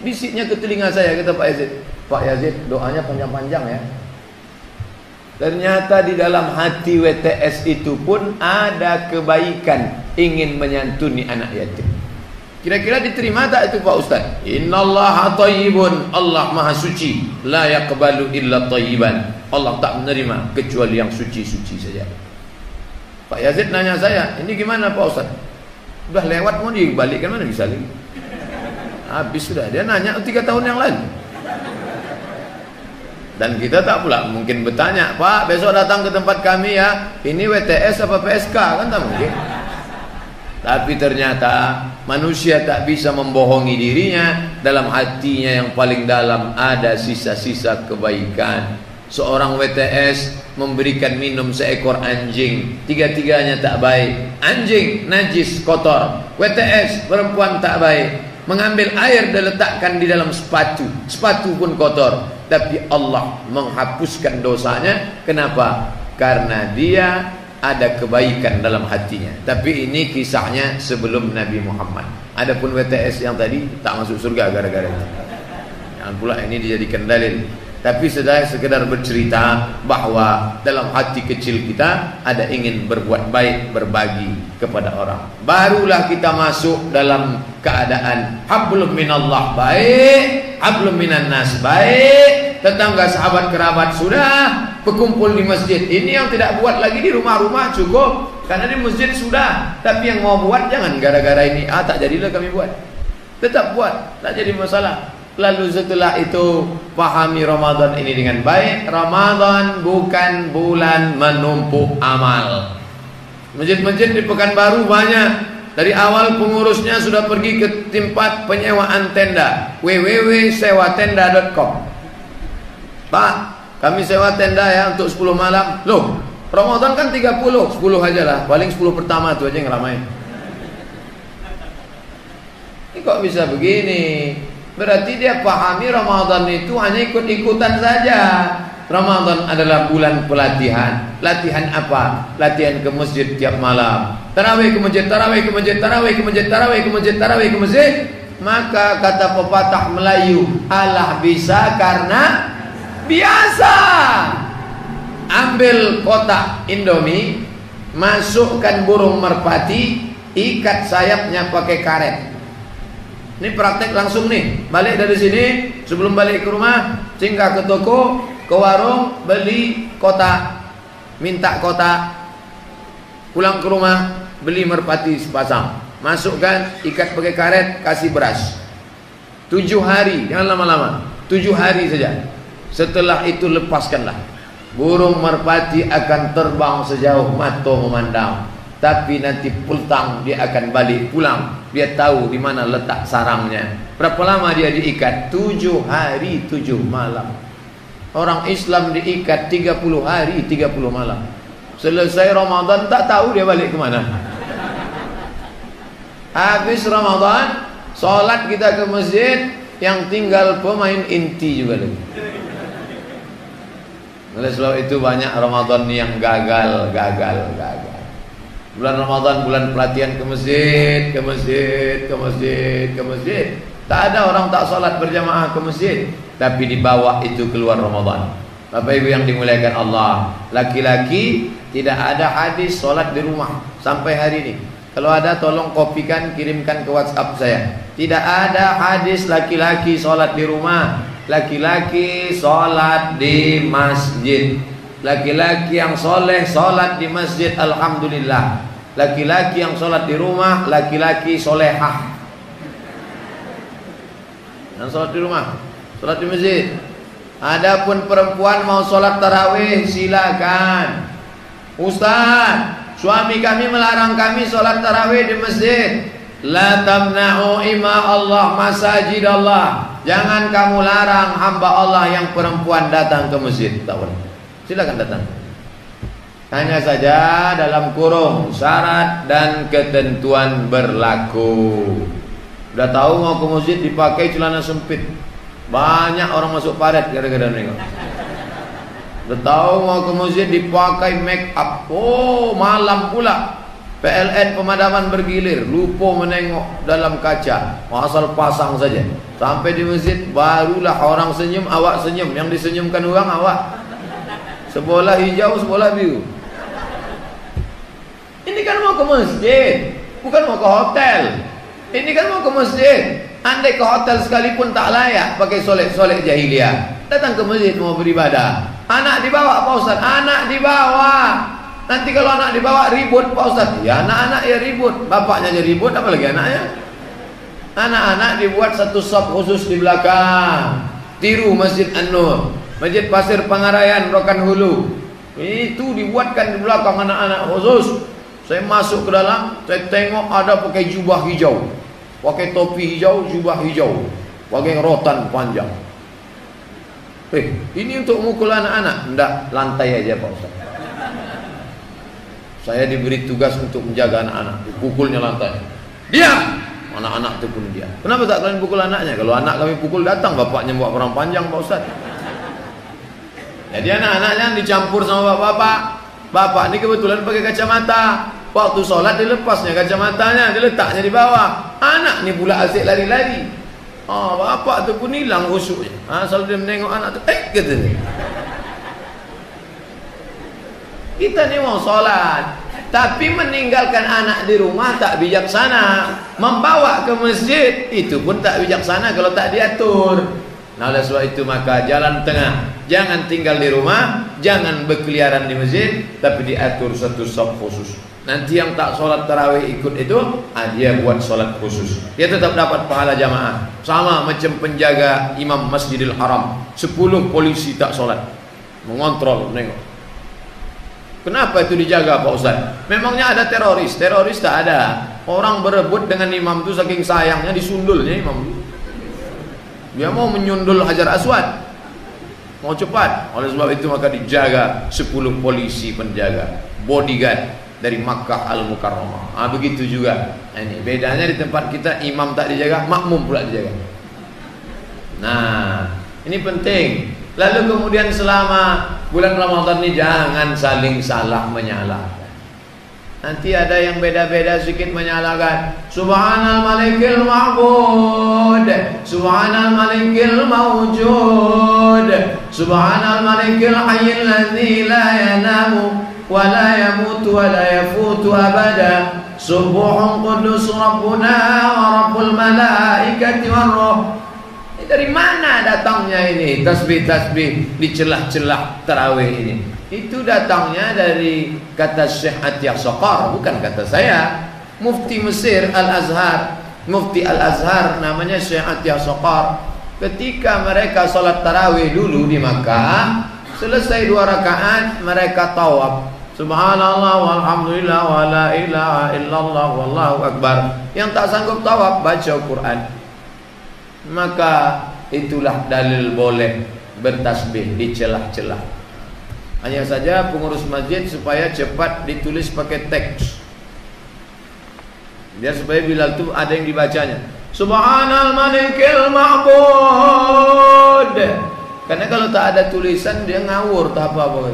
Bisiknya ke telinga saya, kata Pak Yazid. Pak Yazid, doanya panjang-panjang ya. Ternyata di dalam hati WTS itu pun ada kebaikan, ingin menyantuni anak yatim. Kira-kira diterima tak itu Pak Ustaz? Innallaha thayyibun, Allah maha suci, la yaqbalu illa thayyiban. Allah tak menerima kecuali yang suci-suci saja. Pak Yazid nanya saya, ini gimana Pak Ustaz? Udah lewat mau dibalikkan, mana bisa lagi? Habis sudah. Dia nanya 3 tahun yang lalu. Dan kita tak pula mungkin bertanya, Pak besok datang ke tempat kami ya, ini WTS apa PSK, kan tak mungkin. Tapi ternyata manusia tak bisa membohongi dirinya. Dalam hatinya yang paling dalam ada sisa-sisa kebaikan. Seorang WTS memberikan minum seekor anjing, 3-tiganya tak baik. Anjing najis kotor, WTS perempuan tak baik. Mengambil air dan letakkan di dalam sepatu, sepatu pun kotor. Tapi Allah menghapuskan dosanya. Kenapa? Karena dia ada kebaikan dalam hatinya. Tapi ini kisahnya sebelum Nabi Muhammad. Adapun WTS yang tadi tak masuk surga gara-gara itu. Jangan pula ini dijadikan dalil. Tapi saya sekedar bercerita bahwa dalam hati kecil kita ada ingin berbuat baik, berbagi kepada orang. Barulah kita masuk dalam keadaan hablum minallah baik, hablum minan nas baik. Tetangga, sahabat, kerabat sudah berkumpul di masjid. Ini yang tidak buat lagi di rumah-rumah cukup, karena di masjid sudah. Tapi yang mau buat jangan gara-gara ini, tak jadilah kami buat. Tetap buat, tak jadi masalah. Lalu setelah itu pahami Ramadan ini dengan baik. Ramadan bukan bulan menumpuk amal. Masjid-masjid di Pekanbaru banyak. Dari awal pengurusnya sudah pergi ke tempat penyewaan tenda, www.sewatenda.com. Pak, kami sewa tenda ya untuk 10 malam. Loh, Ramadan kan 30, 10 aja lah. Paling 10 pertama itu aja yang ramai. Ini kok bisa begini? Berarti dia pahami Ramadan itu hanya ikut-ikutan saja. Ramadan adalah bulan pelatihan. Latihan apa? Latihan ke masjid tiap malam. Tarawih ke masjid, tarawih ke masjid, tarawih ke masjid, tarawih ke masjid, tarawih ke masjid. Maka kata pepatah Melayu, Allah bisa karena biasa. Ambil kotak Indomie, masukkan burung merpati, ikat sayapnya pakai karet. Ini praktek langsung nih. Balik dari sini, sebelum balik ke rumah, singgah ke toko, ke warung, beli kotak, minta kotak. Pulang ke rumah, beli merpati sepasang, masukkan, ikat pakai karet, kasih beras. 7 hari, jangan lama-lama, 7 hari saja. Setelah itu lepaskanlah. Burung merpati akan terbang sejauh mata memandang, tapi nanti petang dia akan balik pulang. Dia tahu di mana letak sarangnya. Berapa lama dia diikat? 7 hari 7 malam. Orang Islam diikat 30 hari 30 malam. Selesai Ramadan tak tahu dia balik ke mana. Habis Ramadan, sholat kita ke masjid, yang tinggal pemain inti juga lagi. Oleh sebab itu banyak Ramadan yang gagal. Bulan Ramadan bulan pelatihan ke masjid. Tak ada orang tak sholat berjamaah ke masjid, tapi dibawa itu keluar Ramadan. Bapak Ibu yang dimuliakan Allah, laki-laki tidak ada hadis sholat di rumah sampai hari ini. Kalau ada tolong kopikan, kirimkan ke WhatsApp saya. Tidak ada hadis laki-laki sholat di rumah. Laki-laki sholat di masjid. Laki-laki yang soleh sholat di masjid, alhamdulillah. Laki-laki yang sholat di rumah, laki-laki solehah. Yang sholat di rumah, sholat di masjid. Adapun perempuan mau sholat tarawih, silakan. Ustaz, suami kami melarang kami sholat tarawih di masjid. La tamna'u ima Allah masajid Allah. Jangan kamu larang hamba Allah yang perempuan datang ke masjid. Tak boleh. Silakan datang. Hanya saja dalam kurung syarat dan ketentuan berlaku. Udah tahu mau ke masjid dipakai celana sempit. Banyak orang masuk paret gara-gara nengok. Udah tahu mau ke masjid dipakai make up. Oh, malam pula. PLN pemadaman bergilir, lupa menengok dalam kaca, asal pasang saja. Sampai di masjid barulah orang senyum, awak senyum. Yang disenyumkan orang awak. Sebelah hijau, sebelah biru. Ini kan mau ke masjid, bukan mau ke hotel. Ini kan mau ke masjid. Andai ke hotel sekalipun tak layak pakai solek-solek jahiliyah. Datang ke masjid mau beribadah. Anak dibawa Pak Ustaz, anak dibawa. Nanti kalau anak dibawa ribut Pak Ustaz. Ya anak-anak ya ribut, bapaknya aja ribut, apalagi anaknya. Anak-anak dibuat satu sop khusus di belakang. Tiru Masjid An-Nur, Masjid Pasir Pangarayan, Rokan Hulu. Itu dibuatkan di belakang anak-anak khusus. Saya masuk ke dalam, saya tengok ada pakai jubah hijau, pakai topi hijau, jubah hijau, pakai rotan panjang. Ini untuk mukul anak-anak? Enggak, lantai aja Pak Ustaz. Saya diberi tugas untuk menjaga anak-anak. Pukulnya lantai. Diam! Anak-anak itu pun diam. Kenapa tak kalian pukul anaknya? Kalau anak kami pukul datang, bapaknya buat perang panjang Pak Ustaz. Jadi anak-anaknya dicampur sama bapak-bapak. Bapak ini kebetulan pakai kacamata. Waktu sholat dilepasnya kacamatanya, diletaknya di bawah. Anak ini pula asyik lari-lari. Bapak itu pun hilang khusyuknya. Asal dia menengok anak itu, gitu nih. Kita ni mau sholat, tapi meninggalkan anak di rumah tak bijaksana. Membawa ke masjid itu pun tak bijaksana kalau tak diatur. Nah, oleh sebab itu maka jalan tengah. Jangan tinggal di rumah, jangan berkeliaran di masjid, tapi diatur satu saf khusus. Nanti yang tak sholat tarawih ikut itu, dia buat sholat khusus. Dia tetap dapat pahala jamaah. Sama macam penjaga imam Masjidil Haram. 10 polisi tak sholat, mengontrol, nengok. Kenapa itu dijaga Pak Ustaz? Memangnya ada teroris? Teroris tak ada. Orang berebut dengan imam itu saking sayangnya disundulnya imam. Dia mau menyundul Hajar Aswad. Mau cepat. Oleh sebab itu maka dijaga 10 polisi penjaga, bodyguard dari Makkah Al-Mukarramah. Begitu juga. Ini bedanya di tempat kita imam tak dijaga, makmum pula dijaga. Nah, ini penting. Lalu kemudian selama bulan Ramadan ini jangan saling salah menyalahkan. Nanti ada yang beda-beda sedikit menyalakan. Subhanal malikil ma'bud, Subhanal malikil mawjud, Subhanal malikil hayyil ladzi la yanamu wa la yamutu wa la yafutu abada. Subuhun qudus rabbuna wa rabbul malaikati war ruh. Dari mana datangnya ini tasbih-tasbih di celah-celah tarawih ini? Itu datangnya dari kata Syekh Atiyah Soqar, bukan kata saya. Mufti Mesir Al-Azhar, Mufti Al-Azhar namanya Syekh Atiyah Soqar. Ketika mereka salat tarawih dulu di Makkah, selesai 2 rakaat mereka tawaf. Subhanallah walhamdulillah wa la ilaha illallah wallahu akbar. Yang tak sanggup tawaf baca Quran. Maka itulah dalil boleh bertasbih di celah-celah. Hanya saja pengurus masjid supaya cepat ditulis pakai teks, biar supaya bila itu ada yang dibacanya. Subhanal malikil ma'bud. Karena kalau tak ada tulisan dia ngawur tak apa-apa.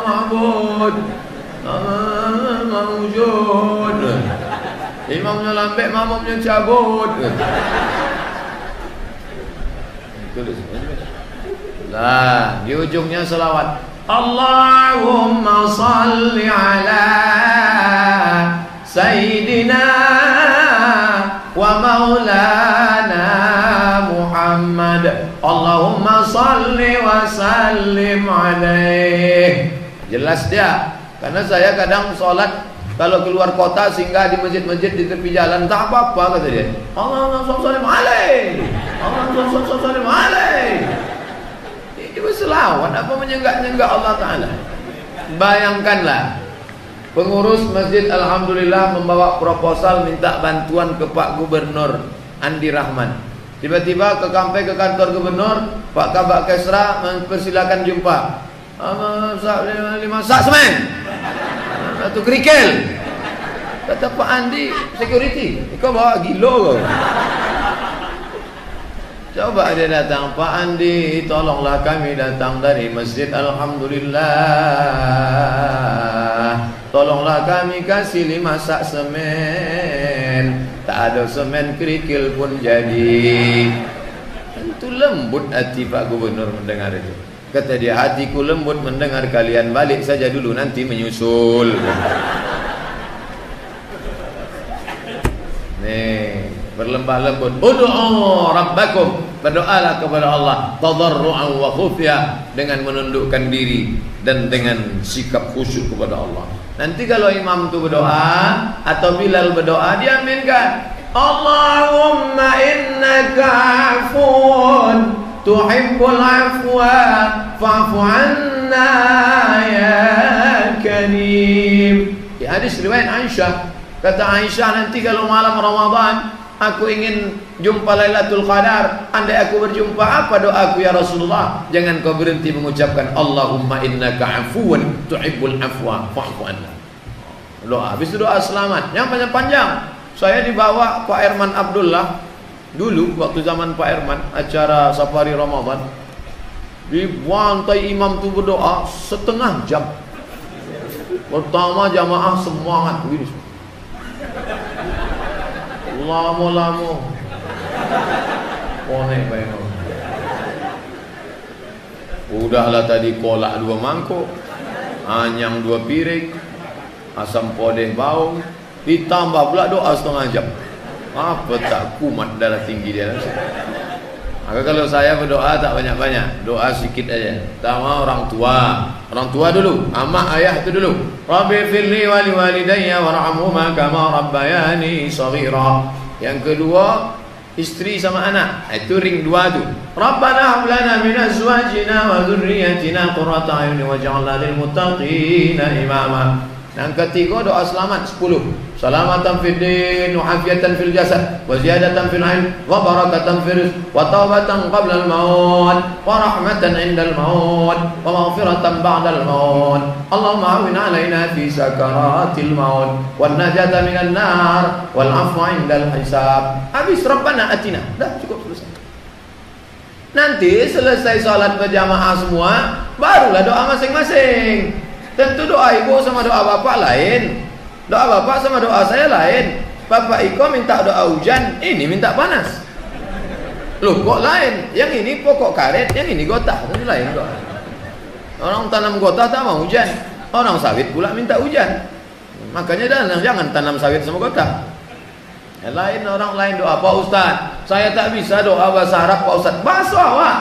Ma'bud, mawjud. Imamnya lambat, makmumnya cabut. Tulis. Nah, di ujungnya selawat. Allahumma salli ala Sayyidina wa maulana Muhammad. Allahumma salli wa sallim alaih. Jelas dia. Karena saya kadang sholat kalau keluar kota singgah di masjid-masjid di tepi jalan, tak apa-apa kata dia. Allahumma salli alaih, Allahumma salli alaih. Itu selawat apa menyenggak-nyenggak Allah Ta'ala. Bayangkanlah pengurus masjid alhamdulillah membawa proposal minta bantuan ke Pak Gubernur Andi Rahman. Tiba-tiba ke kantor gubernur, Pak Kabak Kesra mempersilakan jumpa. 5 sak semen, 1 kerikil. Kata Pak Andi, security, kau bawa gilo kau. Coba dia datang, Pak Andi, tolonglah kami datang dari masjid alhamdulillah. Tolonglah kami kasih 5 sak semen. Tak ada semen kerikil pun jadi. Tentu lembut hati Pak Gubernur mendengar itu. Kata dia, hatiku lembut mendengar kalian, balik saja dulu nanti menyusul. Nih, berlembah lembut. Ud'u rabbakum, berdoalah kepada Allah tadarru'an wa khufya, dengan menundukkan diri dan dengan sikap khusyuk kepada Allah. Nanti kalau imam itu berdoa atau Bilal berdoa, diaminkan. Allahumma innaka afun tuhibbul afwa fa'fu anna ya karim. Di hadis riwayat Aisyah, kata Aisyah, nanti kalau malam Ramadan aku ingin jumpa Lailatul Qadar, andai aku berjumpa, apa doaku ya Rasulullah? Jangan kau berhenti mengucapkan Allahumma innaka afuwan tuhibbul afwa fa'fu anna. Doa, habis itu doa selamat yang panjang-panjang. Saya dibawa Pak Herman Abdullah dulu waktu zaman Pak Herman acara safari Ramadan, dibantai imam tu berdoa setengah jam. Pertama jamaah semangat begini, lama-lama konek bayang. Udahlah tadi kolak 2 mangkuk, anyang 2 piring, asam podeh bau, ditambah pula doa setengah jam. Apa tak kumat darah tinggi dia. Maka kalau saya berdoa tak banyak-banyak, doa sedikit aja. Pertama orang tua dulu, amak ayah itu dulu. Rabbi firli wa liwalidayya warhamhuma kama rabbayani shaghira. Yang kedua istri sama anak, itu ring 2 tu. Rabbana hab lana min azwajina wa dhurriyyatina qurrata a'yun waj'alna lil muttaqina imama. Yang ketiga doa selamat 10. Salamatan fid din wa afiatan fil jasad wa ziyadatan fil ilm wa barakatan fil rizq wa taubatan qabla al maut wa rahmatan inda al maut wa maghfiratan ba'da al maut. Allahumma awin alaina fi sakaratil maut wan najata minan nar wal afwa inda al hisab. Habis Rabbana atina. Dah cukup, selesai. Nanti selesai salat berjamaah semua, barulah doa masing-masing. Tentu doa ibu sama doa bapak lain. Doa bapak sama doa saya lain. Bapak Iko minta doa hujan, ini minta panas. Loh kok lain? Yang ini pokok karet, yang ini gotah. Itu lain doa. Orang tanam gotah tak mau hujan. Orang sawit pula minta hujan. Makanya jangan tanam sawit sama gotah. Yang lain orang lain doa. Pak Ustaz, saya tak bisa doa bahasa Arab Pak Ustaz. Bahasa awak.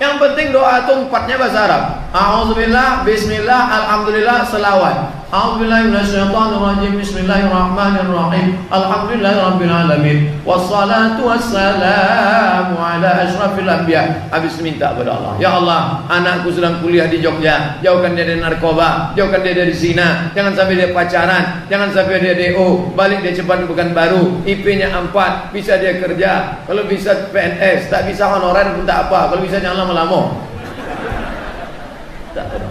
Yang penting doa itu 4-nya bahasa Arab. A'udzubillah, bismillah, alhamdulillah, selawat. A'udzubillahi minasyaitonirrajim. Bismillahirrahmanirrahim. Alhamdulillahirabbil alamin. Wassalatu wassalamu ala asyrafil anbiya. Habis minta kepada Allah. Ya Allah, anakku sedang kuliah di Jogja. Jauhkan dia dari narkoba, jauhkan dia dari zina. Jangan sampai dia pacaran, jangan sampai dia DO. Balik dia cepat Pekanbaru. IP-nya 4, bisa dia kerja. Kalau bisa PNS, tak bisa honorer pun tak apa. Kalau bisa jangan lama-lama. Tak ada.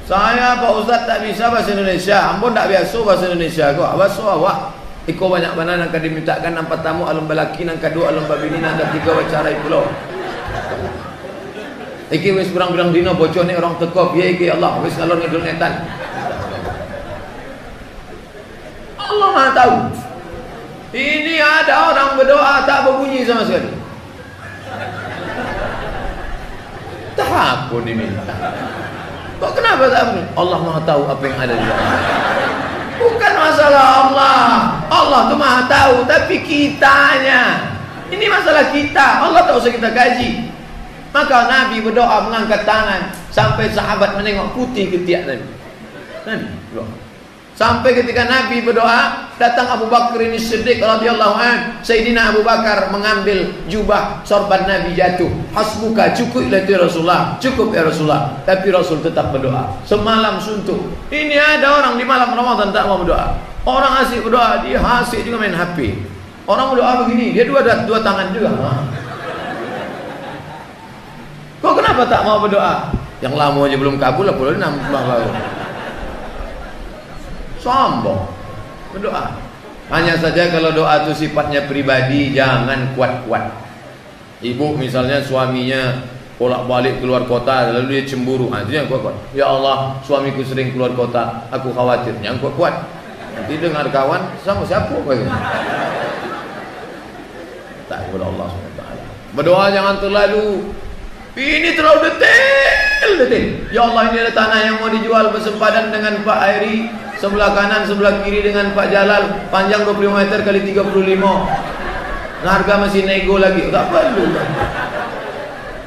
Saya Pak Ustaz tak bisa bahasa Indonesia. Ampun tak biasa bahasa Indonesia kok. Bahasa awak. Iko banyak mana nak dimintakan nampak tamu alam balaki nang kedua alam babini nang ketiga wacara pulau. Iki wis kurang-kurang dino bocor ni orang teko piye iki Allah wis ngalor ngidul ngetan. Allah Maha tahu. Ini ada orang berdoa tak berbunyi sama sekali. Tak apa diminta. Kok kenapa tak berbunyi? Allah Maha tahu apa yang ada di dalam. Bukan masalah Allah. Allah tu Maha tahu, tapi kitanya. Ini masalah kita. Allah tak usah kita kaji. Maka Nabi berdoa mengangkat tangan sampai sahabat menengok putih ketiak Nabi. Nabi berdoa. Sampai ketika Nabi berdoa, datang Abu Bakar ini Siddiq radhiyallahu anhu. Sayyidina Abu Bakar mengambil jubah sorban Nabi jatuh. Hasbuka, cukup ya Rasulullah. Cukup ya Rasulullah. Tapi Rasul tetap berdoa. Semalam suntuk. Ini ada orang di malam Ramadan tak mau berdoa. Orang asyik berdoa, dia asyik juga main HP. Orang berdoa begini, dia dua tangan juga. Kok kenapa tak mau berdoa? Yang lama aja belum kabul, lah boleh nambah baru. Sombong berdoa. Hanya saja kalau doa itu sifatnya pribadi, jangan kuat-kuat. Ibu misalnya suaminya bolak-balik keluar kota, lalu dia cemburu, itu yang kuat-kuat. Ya Allah, suamiku sering keluar kota, aku khawatir. Yang kuat-kuat. Nanti dengar kawan, sama siapa? Tak kepada Allah SWT. Berdoa jangan terlalu. Ini terlalu detail. Ya Allah, ini ada tanah yang mau dijual bersempadan dengan Pak Airi. Sebelah kanan, sebelah kiri dengan Pak Jalal. Panjang 25 meter kali 35. Harga masih nego lagi. Tak perlu.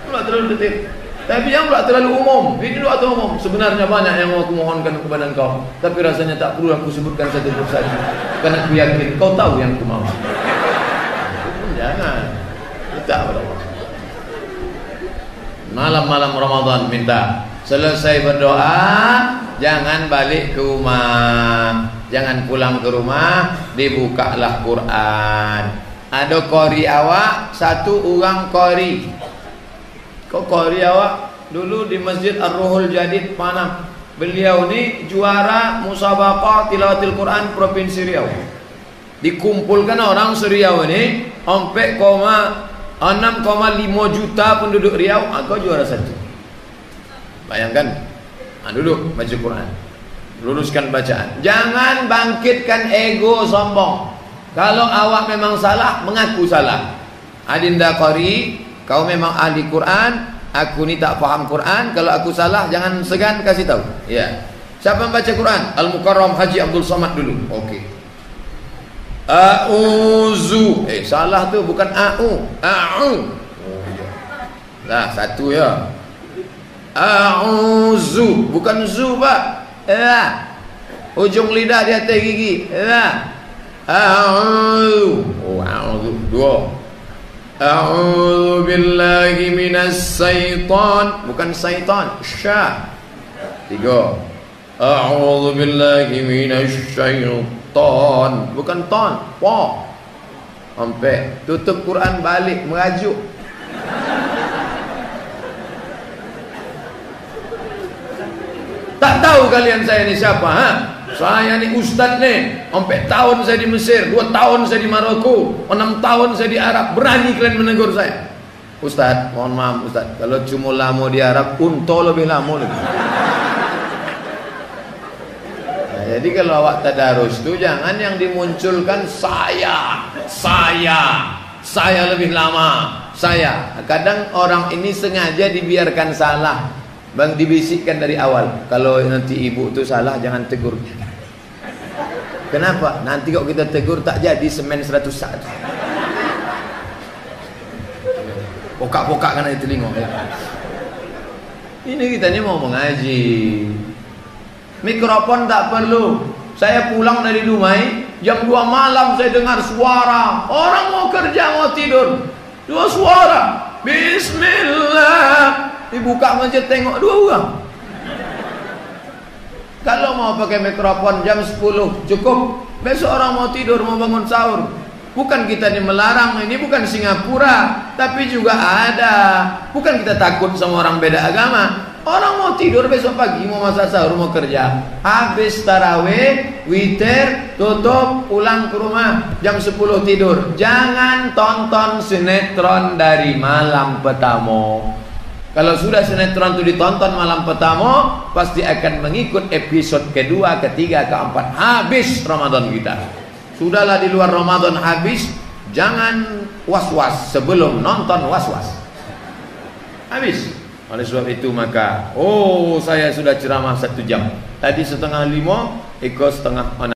Pula terlalu detail. Tapi jangan pula terlalu umum. Ini doa umum. Sebenarnya banyak yang mau aku mohonkan kepada engkau. Tapi rasanya tak perlu aku sebutkan satu persatu. Karena aku yakin kau tahu yang aku mau. Jangan. Minta kepada Allah. Malam-malam Ramadan minta. Selesai berdoa, jangan balik ke rumah. Jangan pulang ke rumah, dibukalah Quran. Ada qori awak, satu orang qori. Kok qori awak? Dulu di Masjid Ar-Ruhul Jadid Panam. Beliau ni juara musabaqah tilawatil Quran Provinsi Riau. Dikumpulkan orang se-Riau ni 6,5 juta penduduk Riau, aku juara satu. Bayangkan, duduk baca Quran, luruskan bacaan. Jangan bangkitkan ego sombong. Kalau awak memang salah, mengaku salah. Adinda qari, kau memang ahli Quran, aku ni tak faham Quran. Kalau aku salah, jangan segan kasih tahu. Ya. Siapa yang baca Quran? Al-Mukarram Haji Abdul Somad dulu. Okey. A'uzu. Salah tu bukan a'u. A'u. Oh ya. Lah, satu ya. A'uzu, bukan zu pak. Ujung lidah di atas gigi. A'uzu. Oh, a'uzu. Dua. A'udzu billahi minas syaitan, bukan syaitan. Sya. Tiga. A'udzu billahi minas syaitan, bukan ton. Po. Sampai tutup Quran balik merajuk. Tak tahu kalian saya ni siapa, ha? Saya ni ustaz ni. Sampai tahun saya di Mesir, 2 tahun saya di Maroko, 6 tahun saya di Arab. Berani kalian menegur saya? Ustaz, mohon maaf Ustaz, kalau cuma lama di Arab, unta lebih lama lagi. Jadi kalau awak tadarus itu jangan yang dimunculkan saya lebih lama, saya. Kadang orang ini sengaja dibiarkan salah, bang, dibisikkan dari awal. Kalau nanti ibu itu salah jangan tegur. Kenapa? Nanti kok kita tegur tak jadi semen 100 saat. Pokak-pokak kan di telinga. Ini kita ini mau mengaji. Mikrofon tak perlu. Saya pulang dari Dumai, jam 2 malam saya dengar suara orang mau kerja mau tidur. 2 suara. Bismillah. Dibuka masjid tengok 2 orang. Kalau mau pakai mikrofon jam 10 cukup. Besok orang mau tidur mau bangun sahur. Bukan kita ini melarang, ini bukan Singapura, tapi juga ada. Bukan kita takut sama orang beda agama. Orang mau tidur besok pagi, mau masak sahur, mau kerja. Habis tarawih, witir, tutup, pulang ke rumah. Jam 10 tidur. Jangan tonton sinetron dari malam pertama. Kalau sudah sinetron itu ditonton malam pertama, pasti akan mengikut episode kedua, ketiga, keempat. Habis Ramadan kita. Sudahlah di luar Ramadan habis, jangan was-was sebelum nonton was-was. Habis. Oleh sebab itu maka, saya sudah ceramah 1 jam. Tadi 4:30, ikut 4:30.